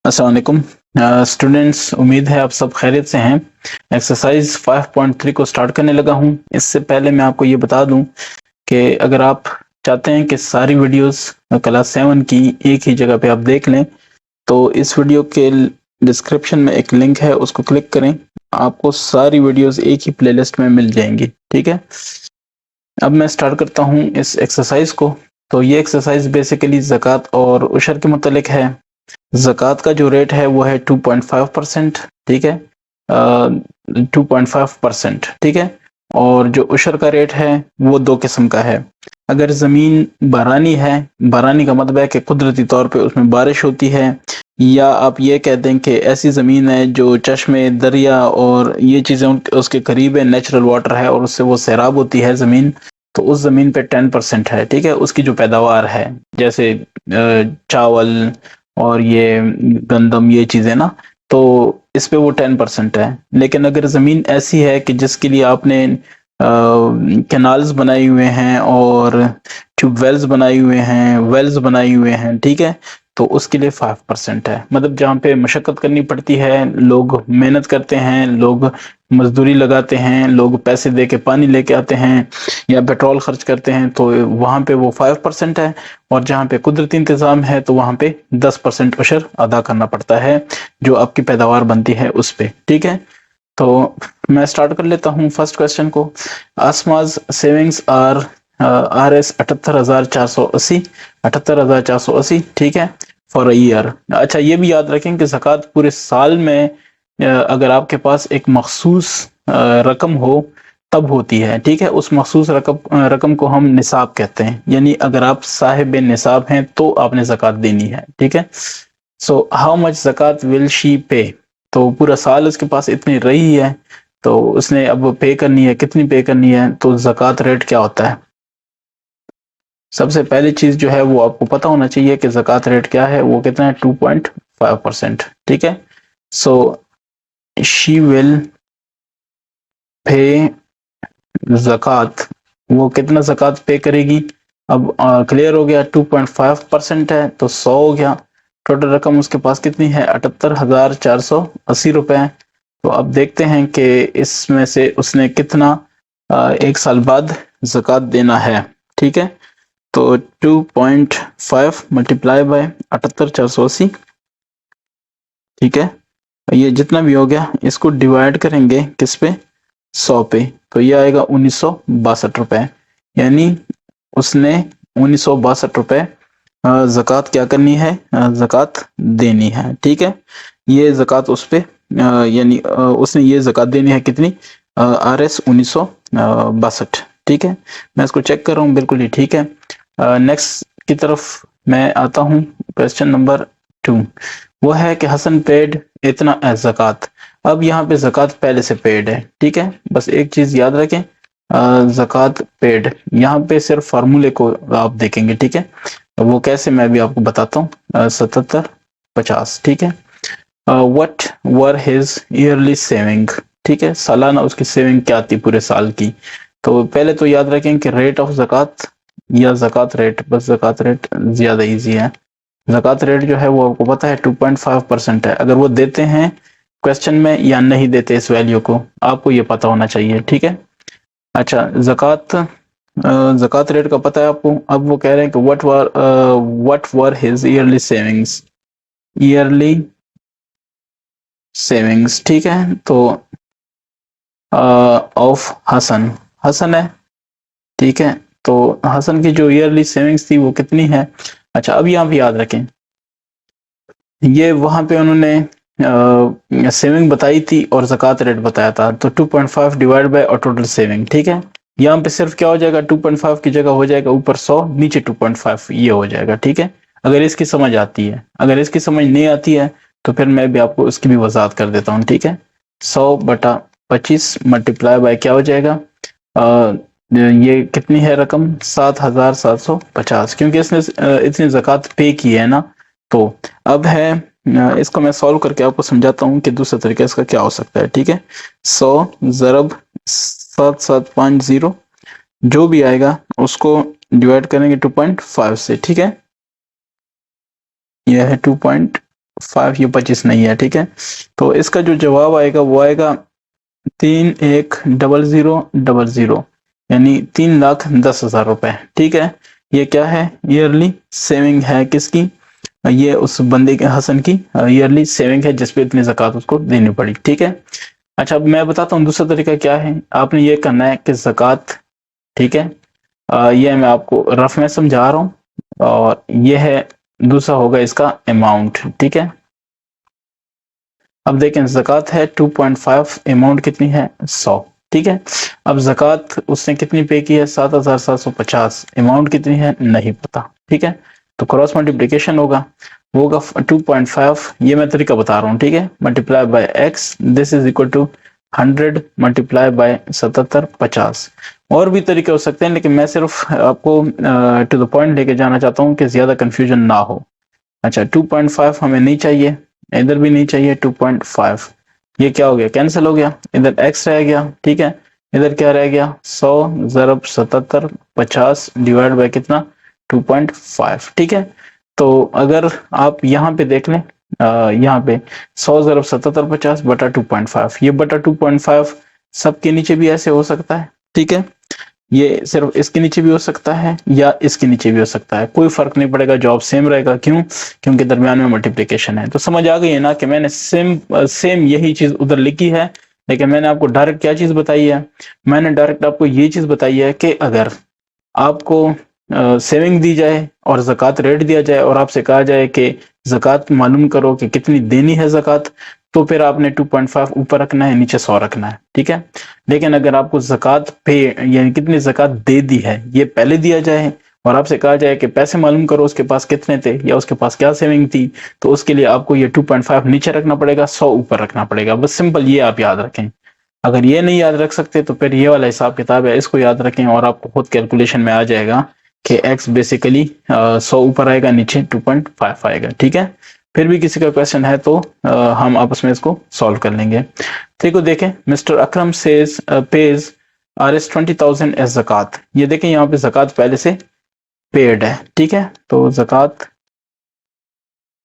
अस्सलाम वालेकुम स्टूडेंट्स, उम्मीद है आप सब खैरियत से हैं। एक्सरसाइज 5.3 को स्टार्ट करने लगा हूं। इससे पहले मैं आपको ये बता दूं कि अगर आप चाहते हैं कि सारी वीडियोस क्लास 7 की एक ही जगह पे आप देख लें, तो इस वीडियो के डिस्क्रिप्शन में एक लिंक है, उसको क्लिक करें। आपको सारी वीडियोस एक ही प्लेलिस्ट में मिल जाएंगी। ठीक है, अब मैं स्टार्ट करता हूँ इस एक्सरसाइज को। तो ये एक्सरसाइज बेसिकली ज़कात और उशर के मुतल्लिक है। ज़कात का जो रेट है वो है 2.5%। ठीक है, 2.5%। ठीक है, और जो उशर का रेट है वो दो किस्म का है। अगर ज़मीन बारानी है, बारानी का मतलब है कि कुदरती तौर पे उसमें बारिश होती है, या आप ये कह दें कि ऐसी ज़मीन है जो चश्मे, दरिया और ये चीज़ें उसके करीब है, नेचुरल वाटर है और उससे वो सैराब होती है ज़मीन, तो उस ज़मीन पे 10% है। ठीक है, उसकी जो पैदावार है, जैसे चावल और ये गंदम, ये चीज़ें ना, तो इस पे वो 10% है। लेकिन अगर ज़मीन ऐसी है कि जिसके लिए आपने कैनाल्स बनाए हुए हैं और ट्यूबवेल्स बनाए हुए हैं, वेल्स बनाए हुए हैं, ठीक है, तो उसके लिए 5% है। मतलब जहाँ पे मशक्कत करनी पड़ती है, लोग मेहनत करते हैं, लोग मजदूरी लगाते हैं, लोग पैसे दे के पानी लेके आते हैं या पेट्रोल खर्च करते हैं, तो वहाँ पे वो 5% है। और जहाँ पे कुदरती इंतज़ाम है तो वहाँ पे 10% उशर अदा करना पड़ता है जो आपकी पैदावार बनती है उस पे। ठीक है, तो मैं स्टार्ट कर लेता हूँ फर्स्ट क्वेश्चन को। आसमाज सेविंग्स आर RS 78,480, 78,480। ठीक है, फॉर अ ईयर। अच्छा, ये भी याद रखें कि ज़कात पूरे साल में अगर आपके पास एक मखसूस रकम हो तब होती है। ठीक है, उस मखसूस रकम को हम निसाब कहते हैं, यानी अगर आप साहिब निसाब हैं तो आपने ज़कात देनी है। ठीक है, सो हाउ मच ज़कात विल शी पे। तो पूरा साल उसके पास इतनी रही है, तो उसने अब पे करनी है। कितनी पे करनी है, तो ज़कात रेट क्या होता है। सबसे पहली चीज जो है वो आपको पता होना चाहिए कि ज़कात रेट क्या है। वो कितना है, 2.5%। ठीक है, सो शी विल पे ज़कात। वो कितना ज़कात पे करेगी। अब क्लियर हो गया, 2.5% है तो 100 हो गया। टोटल रकम उसके पास कितनी है, 78,480 रुपए। तो अब देखते हैं कि इसमें से उसने कितना एक साल बाद ज़कात देना है। ठीक है, तो 2.5 मल्टीप्लाई बाय 78,480। ठीक है, ये जितना भी हो गया इसको डिवाइड करेंगे किस पे, 100 पे, तो ये आएगा 1962 रुपए। यानी उसने 1962 रुपए ज़कात क्या करनी है, ज़कात देनी है। ठीक है, ये ज़कात उस पे यानी उसने ये ज़कात देनी है कितनी, RS 1962। ठीक है, मैं इसको चेक कर रहा हूँ, बिल्कुल ही ठीक है। नेक्स्ट की तरफ मैं आता हूँ। क्वेश्चन नंबर 2 वो है कि हसन पेड इतना ज़कात। अब यहाँ पे ज़कात पहले से पेड है। ठीक है, बस एक चीज याद रखें, ज़कात पेड, यहाँ पे सिर्फ फार्मूले को आप देखेंगे। ठीक है, वो कैसे मैं भी आपको बताता हूँ। 7750। ठीक है, what were his yearly saving. ठीक है, सालाना उसकी सेविंग क्या थी पूरे साल की। तो पहले तो याद रखें कि रेट ऑफ ज़कात या ज़कात रेट, बस ज़कात रेट ज्यादा इजी है। ज़कात रेट जो है वो आपको पता है 2.5% है। अगर वो देते हैं क्वेश्चन में या नहीं देते, इस वैल्यू को आपको ये पता होना चाहिए। ठीक है, अच्छा, ज़कात रेट का पता है आपको। अब वो कह रहे हैं कि what were his yearly savings, yearly savings. ठीक है, तो ऑफ हसन, हसन है। ठीक है, तो हसन की जो ईयरली सेविंग्स थी वो कितनी है। अच्छा, अब यहाँ भी याद रखें, ये वहां पे उन्होंने सेविंग बताई थी और ज़कात रेट बताया था, तो 2.5 डिवाइड बाय और टोटल सेविंग। ठीक है, यहाँ पे सिर्फ क्या हो जाएगा, 2.5 की जगह हो जाएगा ऊपर 100, नीचे 2.5, ये हो जाएगा। ठीक है, अगर इसकी समझ आती है। अगर इसकी समझ नहीं आती है तो फिर मैं भी आपको इसकी भी वजाहत कर देता हूँ। ठीक है, 100/25 मल्टीप्लाई बाय क्या हो जाएगा, ये कितनी है रकम, 7,750, क्योंकि इसने इतनी ज़कात पे की है ना। तो अब है, इसको मैं सॉल्व करके आपको समझाता हूँ कि दूसरा तरीका इसका क्या हो सकता है। ठीक है, 100 ज़रब 7750 जो भी आएगा उसको डिवाइड करेंगे 2.5 से। ठीक है, यह है 5 ये 25 नहीं है, ठीक है। तो इसका जो जवाब आएगा वो आएगा 31,000,000 यानी 3,10,000 रुपए, ठीक है। ये क्या है? ईयरली सेविंग है किसकी? ये उस बंदे के हसन की ईयरली सेविंग है जिसपे इतनी ज़कात उसको देनी पड़ी, ठीक है। अच्छा, अब मैं बताता हूँ दूसरा तरीका क्या है। आपने ये करना है कि ज़कात, ठीक है, ये मैं आपको रफ में समझा रहा हूँ और ये है दूसरा होगा इसका अमाउंट, ठीक है। अब देखें ज़कात है 2.5, अमाउंट कितनी है? 100, ठीक है। अब ज़कात उसने कितनी पे की है? 7,750, अमाउंट कितनी है? नहीं पता, ठीक है। तो क्रॉस मल्टीप्लिकेशन होगा, वो होगा 2.5, ये मैं तरीका बता रहा हूँ, ठीक है, multiply by x, this is equal to 100 multiply by 77 50। और भी तरीके हो सकते हैं लेकिन मैं सिर्फ आपको टू द पॉइंट लेके जाना चाहता हूँ कि ज्यादा कंफ्यूजन ना हो। अच्छा, 2.5 हमें नहीं चाहिए, इधर भी नहीं चाहिए 2.5, ये क्या हो गया? कैंसिल हो गया, इधर x रह गया, ठीक है। इधर क्या रह गया? 100 ज़रब 77 50 डिवाइड बाय कितना? 2.5, ठीक है। तो अगर आप यहाँ पे देख लें, यहाँ पे 100 ज़रब 77 50 बटा 2.5, ये बटा 2.5 सबके नीचे भी ऐसे हो सकता है, ठीक है। ये सिर्फ इसके नीचे भी हो सकता है या इसके नीचे भी हो सकता है, कोई फर्क नहीं पड़ेगा, जवाब सेम रहेगा। क्यों? क्योंकि दरमियान में मल्टीप्लिकेशन है। तो समझ आ गई है ना कि मैंने सेम यही चीज उधर लिखी है, लेकिन मैंने आपको डायरेक्ट क्या चीज बताई है? मैंने डायरेक्ट आपको ये चीज बताई है कि अगर आपको सेविंग दी जाए और ज़कात रेट दिया जाए और आपसे कहा जाए कि ज़कात मालूम करो कि कितनी देनी है ज़कात, तो फिर आपने 2.5 ऊपर रखना है, नीचे 100 रखना है, ठीक है। लेकिन अगर आपको ज़कात पे यानी कितनी ज़कात दे दी है ये पहले दिया जाए और आपसे कहा जाए कि पैसे मालूम करो उसके पास कितने थे या उसके पास क्या सेविंग थी, तो उसके लिए आपको ये 2.5 नीचे रखना पड़ेगा, 100 ऊपर रखना पड़ेगा। बस सिंपल ये आप याद रखें। अगर ये नहीं याद रख सकते तो फिर ये वाला हिसाब किताब है, इसको याद रखें और आपको खुद कैलकुलेशन में आ जाएगा कि x बेसिकली 100 ऊपर आएगा, नीचे 2.5 आएगा, ठीक है। फिर भी किसी का क्वेश्चन है तो हम आपस में इसको सॉल्व कर लेंगे। देखो देखें, मिस्टर अकरम सेज पेज Rs 20,000 एज ज़कात। ये देखें यहाँ पे ज़कात पहले से पेड है, ठीक है। तो ज़कात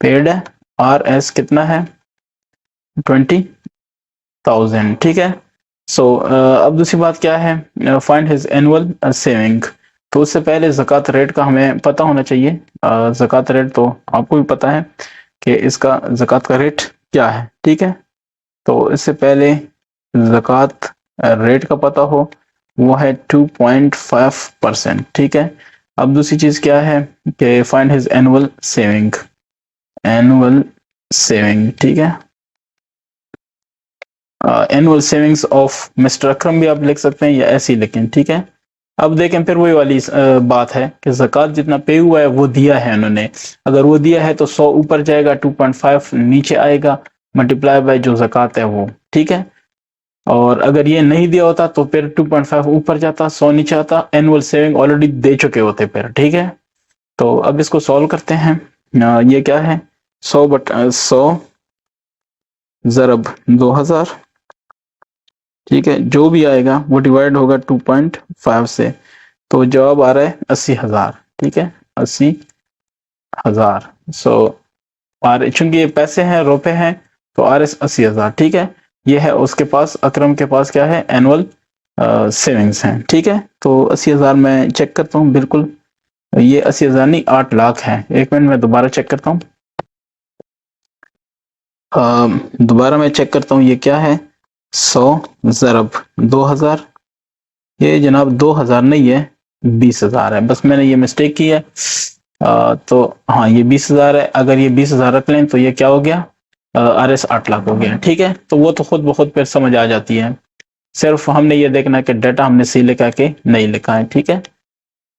पेड है, Rs कितना है? 20,000, ठीक है। सो अब दूसरी बात क्या है? Find his annual saving. तो उससे पहले ज़कात रेट का हमें पता होना चाहिए। ज़कात रेट तो आपको भी पता है कि इसका ज़कात का रेट क्या है, ठीक है। तो इससे पहले ज़कात रेट का पता हो, वो है 2.5%, ठीक है। अब दूसरी चीज़ क्या है कि find his annual saving, annual saving, ठीक है। एनुअल सेविंग्स ऑफ मिस्टर अकरम भी आप लिख सकते हैं या ऐसे ही लिखें, ठीक है। अब देखें, फिर वही वाली बात है कि ज़कात जितना पे हुआ है वो दिया है उन्होंने। अगर वो दिया है तो 100 ऊपर जाएगा, 2.5 नीचे आएगा, मल्टीप्लाई बाय जो ज़कात है वो, ठीक है। और अगर ये नहीं दिया होता तो फिर 2.5 ऊपर जाता, 100 नीचे आता, एनुअल सेविंग ऑलरेडी दे चुके होते फिर, ठीक है। तो अब इसको सॉल्व करते हैं। ये क्या है? 100 ज़रब 2,000, ठीक है। जो भी आएगा वो डिवाइड होगा 2.5 से, तो जवाब आ रहा है 80,000, ठीक है, 80,000। सो और चूंकि ये पैसे हैं, रुपए हैं, तो Rs 80,000, ठीक है। ये है उसके पास, अकरम के पास क्या है? एनुअल सेविंग्स हैं, ठीक है। तो 80,000 मैं चेक करता हूँ, बिल्कुल ये 80,000 नहीं 8 लाख है। एक मिनट में दोबारा चेक करता हूँ, दोबारा मैं चेक करता हूँ ये क्या है? 100 ज़रब 2,000, ये जनाब 2,000 नहीं है, 20,000 है। बस मैंने ये मिस्टेक की है। तो हाँ, ये 20,000 है। अगर ये 20,000 रख लें तो ये क्या हो गया? Rs 8 लाख हो गया, ठीक है। तो वो तो खुद ब खुद फिर समझ आ जाती है, सिर्फ हमने ये देखना है कि डाटा हमने सही लिखा के नहीं लिखा है, ठीक है।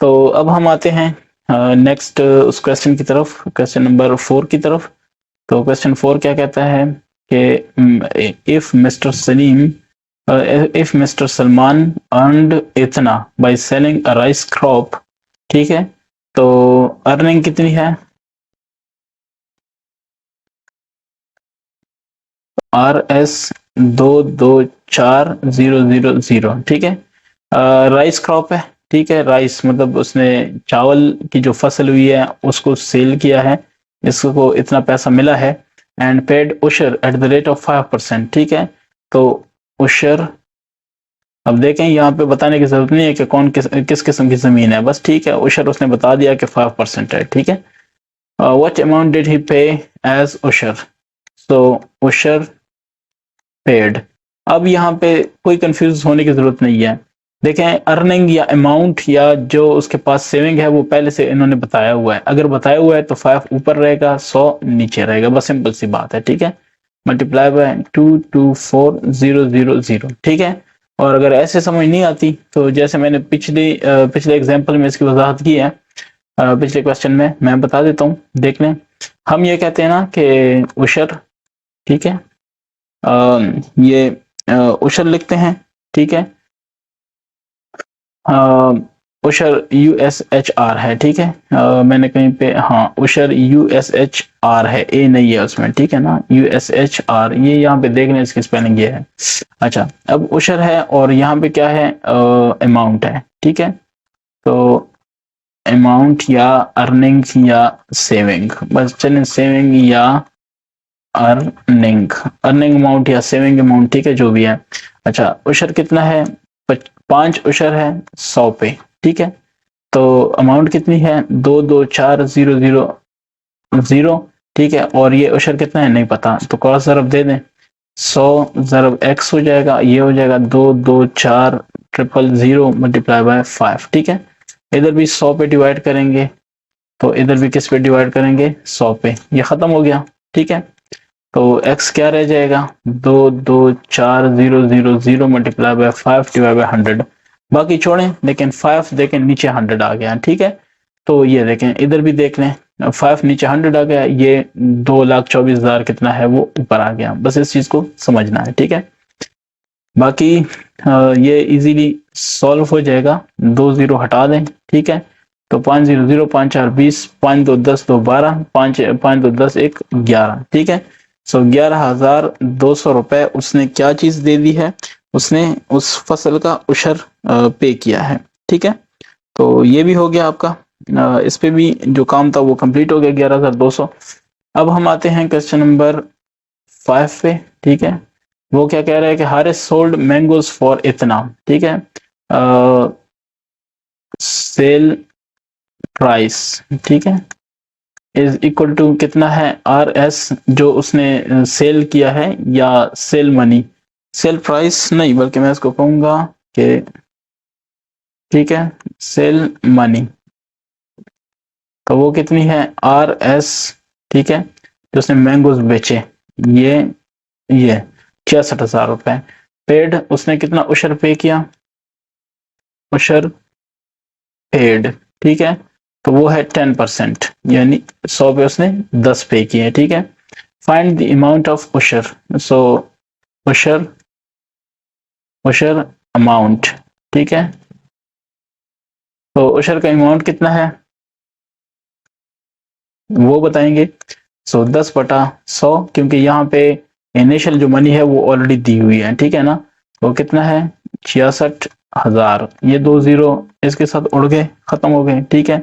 तो अब हम आते हैं नेक्स्ट उस क्वेश्चन की तरफ, क्वेश्चन नंबर 4 की तरफ। तो क्वेश्चन 4 क्या कहता है कि if mister Salim if Mr. Salman earned इतना by selling a rice crop, ठीक है। तो अर्निंग कितनी है? Rs 224000, ठीक है। राइस क्रॉप है, ठीक है। राइस मतलब उसने चावल की जो फसल हुई है उसको सेल किया है, इसको इतना पैसा मिला है। एंड पेड उशर एट द रेट ऑफ 5%, ठीक है। तो उशर, अब देखें यहाँ पे बताने की जरूरत नहीं है कि कौन किस किस्म की जमीन है, बस ठीक है, उशर उसने बता दिया कि 5% है, ठीक है। व्हाट अमाउंट डिड ही पे एज उशर, सो उशर पेड। अब यहाँ पे कोई कंफ्यूज होने की जरूरत नहीं है। देखें, अर्निंग या अमाउंट या जो उसके पास सेविंग है वो पहले से इन्होंने बताया हुआ है। अगर बताया हुआ है तो 5 ऊपर रहेगा, 100 नीचे रहेगा, बस सिंपल सी बात है, ठीक है। मल्टीप्लाई बाय 224000, ठीक है। और अगर ऐसे समझ नहीं आती तो जैसे मैंने पिछले एग्जाम्पल में इसकी वजाहत की है, पिछले क्वेश्चन में मैं बता देता हूँ, देख लें। हम ये कहते हैं ना कि उशर, ठीक है, ये उशर लिखते हैं, ठीक है। उशर USHR है, ठीक है। मैंने कहीं पे, हाँ, उशर USHR है, ए नहीं है उसमें, ठीक है ना, USHR, ये यहाँ पे देख लें, इसकी स्पेलिंग ये है। अच्छा, अब उशर है और यहाँ पे क्या है, अमाउंट है, ठीक है। तो अमाउंट या अर्निंग या सेविंग, बस चलें, सेविंग या अर्निंग, अर्निंग अमाउंट या सेविंग अमाउंट, ठीक है, जो भी है। अच्छा, उशर कितना है, 5 उशर है 100 पे, ठीक है। तो अमाउंट कितनी है, 224000, ठीक है। और ये उशर कितना है नहीं पता, तो क्रॉस ज़रब दे दें, 100 ज़रब x हो जाएगा, ये हो जाएगा 224000 मल्टीप्लाई बाय 5, ठीक है। इधर भी 100 पे डिवाइड करेंगे, तो इधर भी किस पे डिवाइड करेंगे, 100 पे, ये खत्म हो गया, ठीक है। तो x क्या रह जाएगा, 224000 मल्टीप्लाई बाय 5 डिवाइड बाय 100, बाकी छोड़ें, लेकिन 5 देखें नीचे 100 आ गया, ठीक है। तो ये देखें, इधर भी देख लें, 5 नीचे 100 आ गया, ये 2,24,000 कितना है वो ऊपर आ गया, बस इस चीज को समझना है, ठीक है। बाकी ये इजीली सॉल्व हो जाएगा, 2 जीरो हटा दें, ठीक है। तो 500, 5 4 20, 5 2 10, 2 12, 5 2 10, 1 11, ठीक है। सो 11,200 रुपए उसने क्या चीज दे दी है, उसने उस फसल का उशर पे किया है, ठीक है। तो ये भी हो गया आपका, इस पे भी जो काम था वो कंप्लीट हो गया, 11,200। अब हम आते हैं क्वेश्चन नंबर 5 पे, ठीक है। वो क्या कह रहा है कि हारिस सोल्ड मैंगोज फॉर इतना, ठीक है। सेल प्राइस, ठीक है, इज इक्वल टू कितना है, RS जो उसने सेल किया है, या सेल मनी, सेल प्राइस नहीं बल्कि मैं इसको कहूंगा कि, ठीक है, सेल मनी। तो वो कितनी है, RS, ठीक है, जो उसने मैंगोज बेचे, ये 66,000 रुपए। पेड उसने कितना उशर पे किया, उशर पेड, ठीक है। तो वो है 10%, यानी 100 पे उसने 10 पे किए, ठीक है। फाइंड द अमाउंट ऑफ उशर, सो उशर उशर अमाउंट, ठीक है। तो उशर का अमाउंट कितना है वो बताएंगे। सो 10/100, क्योंकि यहाँ पे इनिशियल जो मनी है वो ऑलरेडी दी हुई है, ठीक है ना। तो कितना है, 66,000, ये 2 जीरो इसके साथ उड़ गए, खत्म हो गए, ठीक है।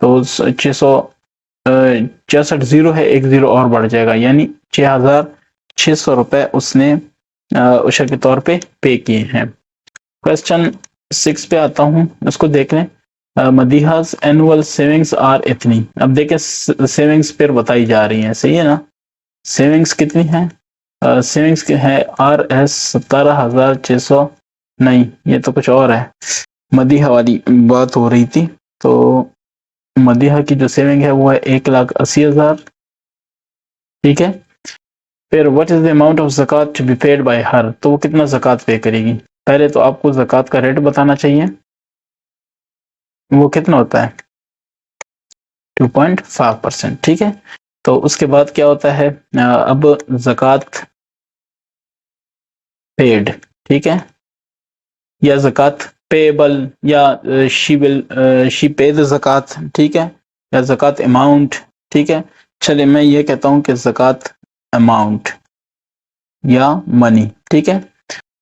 तो 66 जीरो है, 1 जीरो और बढ़ जाएगा, यानी 6,600 रुपए उसने उशर के तौर पे किए हैं। क्वेश्चन 6 पे आता हूँ, उसको देख लें। मदीहास एनुअल सेविंग्स आर इतनी, अब देखें सेविंग्स फिर बताई जा रही हैं, सही है ना। सेविंग्स कितनी है, सेविंग्स है RS 17,600, नहीं ये तो कुछ और है, मदीहा वाली बात हो रही थी। तो मदीहा की जो सेविंग है वो है 1,80,000, ठीक है। फिर what is the amount of ज़कात to be paid by her, तो वो कितना ज़कात पे करेगी। पहले तो आपको ज़कात का रेट बताना चाहिए, वो कितना होता है, 2.5%, ठीक है। तो उसके बाद क्या होता है, अब ज़कात पेड, ठीक है, या ज़कात पेबल, या शी पे द ज़कात, ठीक है, या ज़कात अमाउंट, ठीक है। चलिए मैं ये कहता हूँ कि ज़कात अमाउंट या मनी, ठीक है।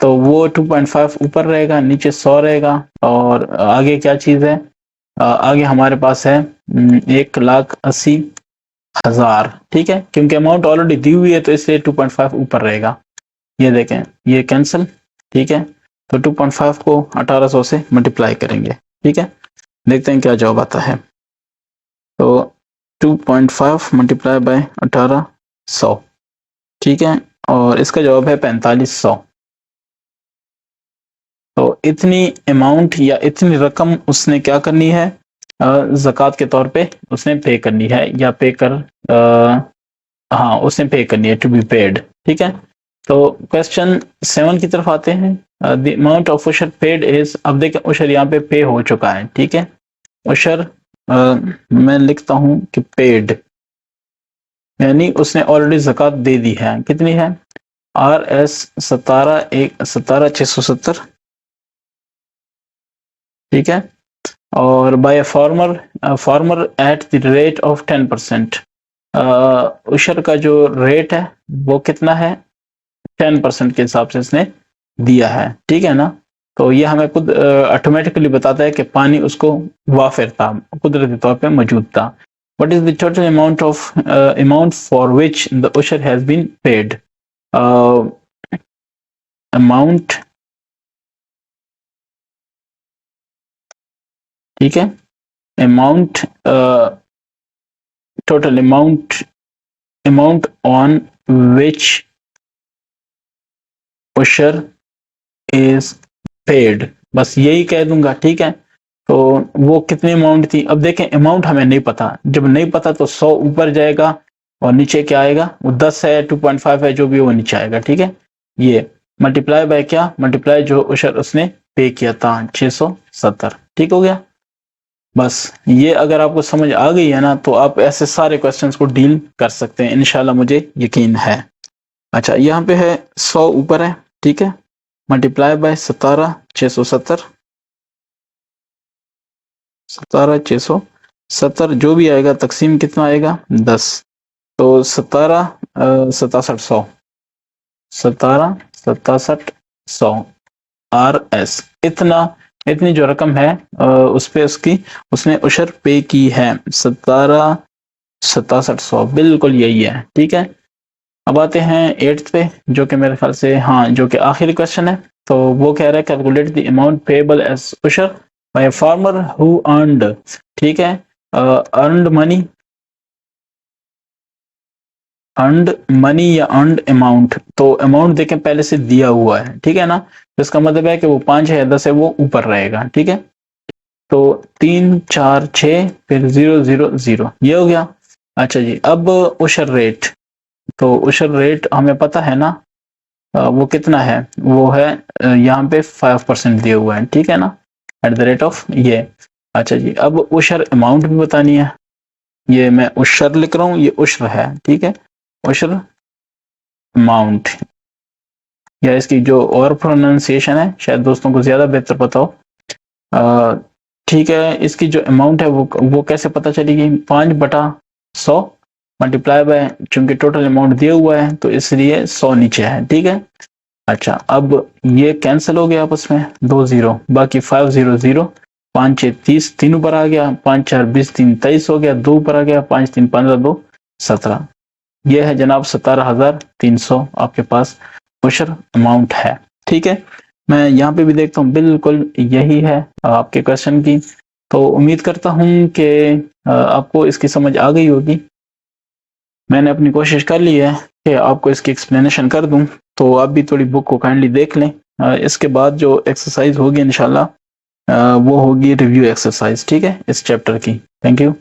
तो वो 2.5 ऊपर रहेगा, नीचे 100 रहेगा, और आगे क्या चीज़ है, आगे हमारे पास है 1,80,000, 1000, ठीक है, क्योंकि अमाउंट ऑलरेडी दी हुई है तो इसलिए 2.5 ऊपर रहेगा। ये देखें, ये कैंसिल, ठीक है, तो 2.5 को 1800 से मल्टीप्लाई करेंगे, ठीक है, देखते हैं क्या जवाब आता है। तो 2.5 मल्टीप्लाई बाय 1800, ठीक है, और इसका जवाब है 4500। तो इतनी अमाउंट या इतनी रकम उसने क्या करनी है, ज़कात के तौर पे उसने पे करनी है, या पे कर हाँ उसने पे करनी है, टू बी पेड, ठीक है। तो क्वेश्चन 7 की तरफ आते हैं। द अमाउंट ऑफ उशर पेड इज, अब देखें उशर यहाँ पे पे हो चुका है, ठीक है, उशर मैं लिखता हूँ कि पेड, यानी उसने ऑलरेडी ज़कात दे दी है, कितनी है, RS 17,670, ठीक है, और by farmer eight the rate of 10%, उशर का जो रेट है वो कितना है, 10% के हिसाब से इसने दिया है, ठीक है ना। तो ये हमें खुद ऑटोमेटिकली बताता है कि पानी उसको वाफिर था, कुदरती तौर पे मौजूद था। What is the total amount for which the उशर हैज बीन पेड, अमाउंट, ठीक है, amount, total amount on which उशर इज पेड, बस यही कह दूंगा, ठीक है। तो वो कितनी अमाउंट थी, अब देखें अमाउंट हमें नहीं पता, जब नहीं पता तो 100 ऊपर जाएगा और नीचे क्या आएगा, वो 10 है 2.5 है जो भी वो नीचे आएगा, ठीक है। ये मल्टीप्लाई बाय क्या, मल्टीप्लाई जो उशर उसने पे किया था 670, ठीक हो गया। बस ये अगर आपको समझ आ गई है ना तो आप ऐसे सारे क्वेश्चंस को डील कर सकते हैं इंशाल्लाह, मुझे यकीन है। अच्छा यहाँ पे है 100 ऊपर है, ठीक है, मल्टीप्लाई बाय 17,670, 17,670 जो भी आएगा तकसीम कितना आएगा 10, तो 17,6700, 17,6700 RS, इतनी जो रकम है उस पे उसने उशर पे की है 17,6700, बिल्कुल यही है, ठीक है। अब आते हैं 8th पे, जो कि मेरे ख्याल से हाँ जो कि आखिरी क्वेश्चन है। तो वो कह रहा है calculate the amount payable as उशर by a farmer who earned, ठीक है, अर्नड मनी या अर्नड अमाउंट, तो अमाउंट देखें पहले से दिया हुआ है, ठीक है ना, तो इसका मतलब है कि वो 5 है 10 है वो ऊपर रहेगा, ठीक है। तो 3 4 6 फिर 0 0 0 ये हो गया। अच्छा जी, अब उशर रेट, तो उशर रेट हमें पता है ना, वो कितना है, वो है यहाँ पे 5% दिया हुआ है, ठीक है ना, एट द रेट ऑफ ये। अच्छा जी, अब उशर अमाउंट भी बतानी है, ये मैं उशर लिख रहा हूँ, ये उशर है, ठीक है, उशर अमाउंट, या इसकी जो और प्रोनाउंसिएशन है शायद दोस्तों को ज्यादा बेहतर पता हो, ठीक है। इसकी जो अमाउंट है वो कैसे पता चलेगी, 5/100 मल्टीप्लाई बाय, चूंकि टोटल अमाउंट दिया हुआ है तो इसलिए 100 नीचे है, ठीक है। अच्छा अब ये कैंसिल हो गया आपस में, 2 0, बाकी 5 0 0, 5 6 30, 3 ऊपर आ गया, 5 4 20, 3 23 हो गया, 2 ऊपर आ गया, 5 3 15, 2 17, ये है जनाब 17,300 आपके पास उशर अमाउंट है, ठीक है। मैं यहाँ पे भी देखता हूँ बिल्कुल यही है आपके क्वेश्चन की, तो उम्मीद करता हूँ कि आपको इसकी समझ आ गई होगी। मैंने अपनी कोशिश कर ली है कि आपको इसकी एक्सप्लेनेशन कर दूं, तो आप भी थोड़ी बुक को काइंडली देख लें। इसके बाद जो एक्सरसाइज होगी इंशाल्लाह वो होगी रिव्यू एक्सरसाइज, ठीक है, इस चैप्टर की। Thank you.